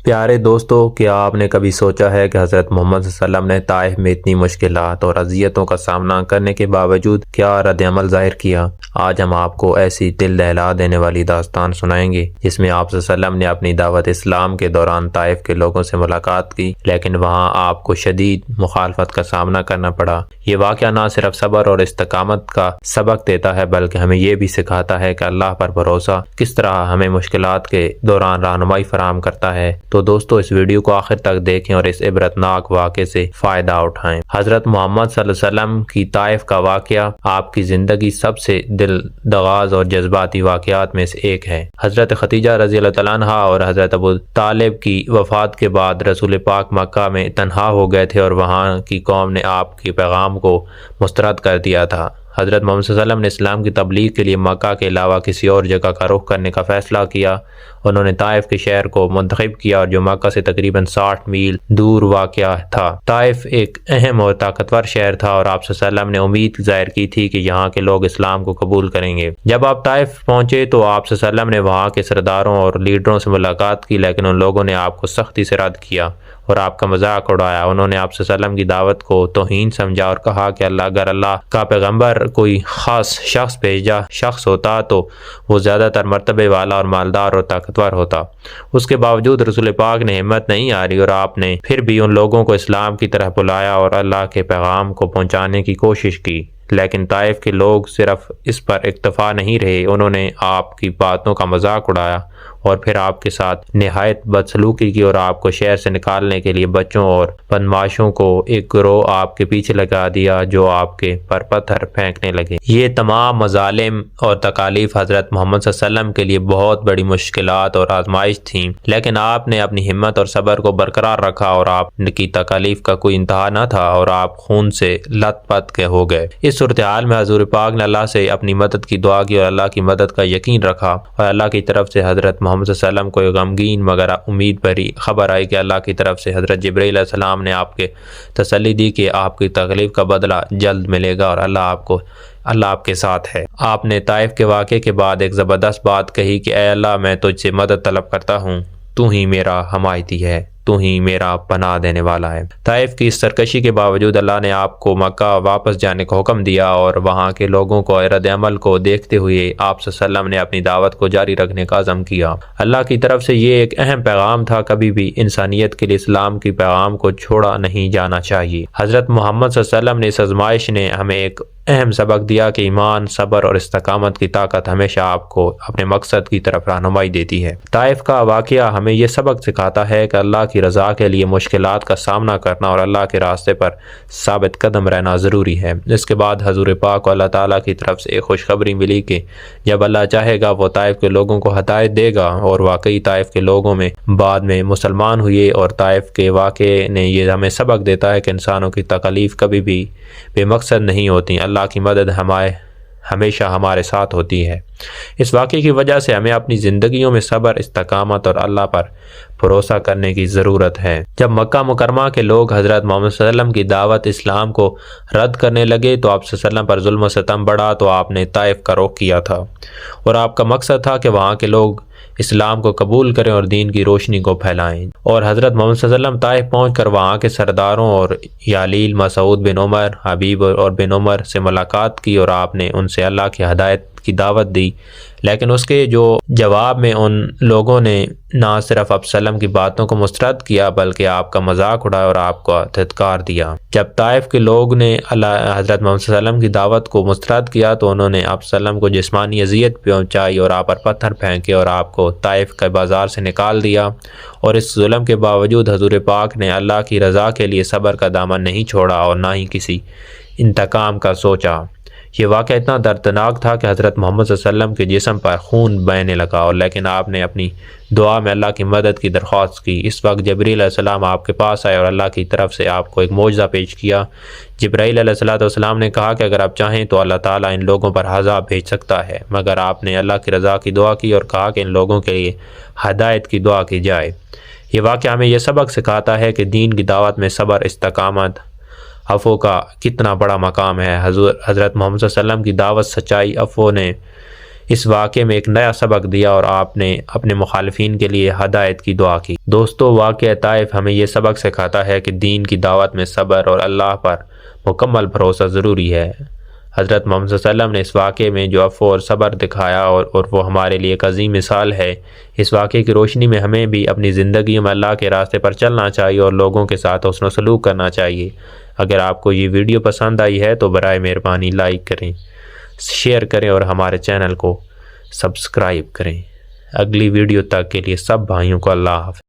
پیارے دوستو، کیا آپ نے کبھی سوچا ہے کہ حضرت محمد صلی اللہ علیہ وسلم نے طائف میں اتنی مشکلات اور اذیتوں کا سامنا کرنے کے باوجود کیا رد عمل ظاہر کیا؟ آج ہم آپ کو ایسی دل دہلا دینے والی داستان سنائیں گے جس میں آپ صلی اللہ علیہ وسلم نے اپنی دعوت اسلام کے دوران طائف کے لوگوں سے ملاقات کی، لیکن وہاں آپ کو شدید مخالفت کا سامنا کرنا پڑا۔ یہ واقعہ نہ صرف صبر اور استقامت کا سبق دیتا ہے بلکہ ہمیں یہ بھی سکھاتا ہے کہ اللہ پر بھروسہ کس طرح ہمیں مشکلات کے دوران رہنمائی فراہم کرتا ہے۔ تو دوستو، اس ویڈیو کو آخر تک دیکھیں اور اس عبرتناک واقعے سے فائدہ اٹھائیں۔ حضرت محمد صلی اللہ علیہ وسلم کی طائف کا واقعہ آپ کی زندگی سب سے دل دغاز اور جذباتی واقعات میں سے ایک ہے۔ حضرت خدیجہ رضی اللہ تعالیٰ عنہا اور حضرت ابو طالب کی وفات کے بعد رسول پاک مکہ میں تنہا ہو گئے تھے اور وہاں کی قوم نے آپ کے پیغام کو مسترد کر دیا تھا۔ حضرت محمد صلی اللہ علیہ وسلم نے اسلام کی تبلیغ کے لیے مکہ کے علاوہ کسی اور جگہ کا رخ کرنے کا فیصلہ کیا۔ انہوں نے طائف کے شہر کو منتخب کیا اور جو مکہ سے تقریباً 60 میل دور واقع تھا۔ طائف ایک اہم اور طاقتور شہر تھا اور آپ صلی اللہ علیہ وسلم نے امید ظاہر کی تھی کہ یہاں کے لوگ اسلام کو قبول کریں گے۔ جب آپ طائف پہنچے تو آپ صلی اللہ علیہ وسلم نے وہاں کے سرداروں اور لیڈروں سے ملاقات کی، لیکن ان لوگوں نے آپ کو سختی سے رد کیا اور آپ کا مذاق اڑایا۔ انہوں نے آپ صلی اللہ علیہ وسلم کی دعوت کو توہین سمجھا اور کہا کہ اگر اللہ کا پیغمبر کوئی خاص بھیجا شخص ہوتا تو وہ زیادہ تر مرتبے والا اور مالدار اور طاقتور ہوتا۔ اس کے باوجود رسول پاک نے ہمت نہیں ہاری اور آپ نے پھر بھی ان لوگوں کو اسلام کی طرف بلایا اور اللہ کے پیغام کو پہنچانے کی کوشش کی۔ لیکن طائف کے لوگ صرف اس پر اکتفا نہیں رہے، انہوں نے آپ کی باتوں کا مذاق اڑایا اور پھر آپ کے ساتھ نہایت بدسلوکی کی اور آپ کو شہر سے نکالنے کے لیے بچوں اور بدماشوں کو ایک گروہ آپ کے پیچھے لگا دیا جو آپ کے پر پتھر پھینکنے لگے۔ یہ تمام مظالم اور تکالیف حضرت محمد صلی اللہ علیہ وسلم کے لیے بہت بڑی مشکلات اور آزمائش تھیں، لیکن آپ نے اپنی ہمت اور صبر کو برقرار رکھا اور آپ کی تکالیف کا کوئی انتہا نہ تھا اور آپ خون سے لت پت کے ہو گئے۔ اس صورتحال میں حضور پاک نے اللہ سے اپنی مدد کی دعا کی اور اللہ کی مدد کا یقین رکھا اور اللہ کی طرف سے حضرت محمد صلی اللہ علیہ وسلم کو ایک غمگین مگر امید بھری خبر آئی کہ اللہ کی طرف سے حضرت جبرائیل علیہ السلام نے آپ کے تسلی دی کہ آپ کی تکلیف کا بدلہ جلد ملے گا اور اللہ آپ کے ساتھ ہے۔ آپ نے طائف کے واقعے کے بعد ایک زبردست بات کہی کہ اے اللہ، میں تجھ سے مدد طلب کرتا ہوں، تو ہی میرا حمایتی ہے، تو ہی میرا پناہ دینے والا ہے۔ طائف کی اس سرکشی کے باوجود اللہ نے آپ کو مکہ واپس جانے کا حکم دیا اور وہاں کے لوگوں کو رد عمل کو دیکھتے ہوئے آپ صلی اللہ علیہ وسلم نے اپنی دعوت کو جاری رکھنے کا عزم کیا۔ اللہ کی طرف سے یہ ایک اہم پیغام تھا، کبھی بھی انسانیت کے لیے اسلام کی پیغام کو چھوڑا نہیں جانا چاہیے۔ حضرت محمد صلی اللہ علیہ وسلم نے اس آزمائش نے ہمیں ایک اہم سبق دیا کہ ایمان، صبر اور استقامت کی طاقت ہمیشہ آپ کو اپنے مقصد کی طرف رہنمائی دیتی ہے۔ طائف کا واقعہ ہمیں یہ سبق سکھاتا ہے کہ اللہ کی رضا کے لیے مشکلات کا سامنا کرنا اور اللہ کے راستے پر ثابت قدم رہنا ضروری ہے۔ اس کے بعد حضور پاک کو اللہ تعالیٰ کی طرف سے ایک خوشخبری ملی کہ جب اللہ چاہے گا وہ طائف کے لوگوں کو ہدایت دے گا، اور واقعی طائف کے لوگوں میں بعد میں مسلمان ہوئے۔ اور طائف کے واقعے نے یہ ہمیں سبق دیتا ہے کہ انسانوں کی تکالیف کبھی بھی بے مقصد نہیں ہوتی، اللہ کی مدد ہمیشہ ہمارے ساتھ ہوتی ہے۔ اس واقعے کی وجہ سے ہمیں اپنی زندگیوں میں صبر، استقامت اور اللہ پر بھروسہ کرنے کی ضرورت ہے۔ جب مکہ مکرمہ کے لوگ حضرت محمد صلی اللہ علیہ وسلم کی دعوت اسلام کو رد کرنے لگے تو آپ صلی اللہ علیہ وسلم پر ظلم و ستم بڑھا تو آپ نے طائف کا رخ کیا تھا اور آپ کا مقصد تھا کہ وہاں کے لوگ اسلام کو قبول کریں اور دین کی روشنی کو پھیلائیں۔ اور حضرت محمد صلی اللہ علیہ وسلم طائف پہنچ کر وہاں کے سرداروں اور یالیل، مسعود بن عمر، حبیب اور بن عمر سے ملاقات کی اور آپ نے ان سے اللہ کی ہدایت کی دعوت دی، لیکن اس کے جواب میں ان لوگوں نے نہ صرف آپ صلی اللہ علیہ وسلم کی باتوں کو مسترد کیا بلکہ آپ کا مذاق اڑایا اور آپ کو دھتکار دیا۔ جب طائف کے لوگ نے حضرت محمد صلی اللہ علیہ وسلم کی دعوت کو مسترد کیا تو انہوں نے آپ صلی اللہ علیہ وسلم کو جسمانی اذیت پہنچائی اور آپ پر پتھر پھینکے اور آپ کو طائف کے بازار سے نکال دیا۔ اور اس ظلم کے باوجود حضور پاک نے اللہ کی رضا کے لیے صبر کا دامن نہیں چھوڑا اور نہ ہی کسی انتقام کا سوچا۔ یہ واقعہ اتنا دردناک تھا کہ حضرت محمد صلی اللہ علیہ وسلم کے جسم پر خون بہنے لگا، اور لیکن آپ نے اپنی دعا میں اللہ کی مدد کی درخواست کی۔ اس وقت جبرائیل علیہ السلام آپ کے پاس آئے اور اللہ کی طرف سے آپ کو ایک معجزہ پیش کیا۔ جبرائیل علیہ السلام نے کہا کہ اگر آپ چاہیں تو اللہ تعالیٰ ان لوگوں پر عذاب بھیج سکتا ہے، مگر آپ نے اللہ کی رضا کی دعا کی اور کہا کہ ان لوگوں کے لیے ہدایت کی دعا کی جائے۔ یہ واقعہ ہمیں یہ سبق سکھاتا ہے کہ دین کی دعوت میں صبر، استقامت، عفو کا کتنا بڑا مقام ہے۔ حضرت محمد صلی اللہ علیہ وسلم کی دعوت، سچائی، عفو نے اس واقعے میں ایک نیا سبق دیا اور آپ نے اپنے مخالفین کے لیے ہدایت کی دعا کی۔ دوستو، واقعہ طائف ہمیں یہ سبق سکھاتا ہے کہ دین کی دعوت میں صبر اور اللہ پر مکمل بھروسہ ضروری ہے۔ حضرت محمد صلی اللہ علیہ وسلم نے اس واقعے میں جو عفو اور صبر دکھایا اور وہ ہمارے لیے ایک عظیم مثال ہے۔ اس واقعے کی روشنی میں ہمیں بھی اپنی زندگیوں میں اللہ کے راستے پر چلنا چاہیے اور لوگوں کے ساتھ حسن و سلوک کرنا چاہیے۔ اگر آپ کو یہ ویڈیو پسند آئی ہے تو برائے مہربانی لائک کریں، شیئر کریں اور ہمارے چینل کو سبسکرائب کریں۔ اگلی ویڈیو تک کے لیے سب بھائیوں کو اللہ حافظ۔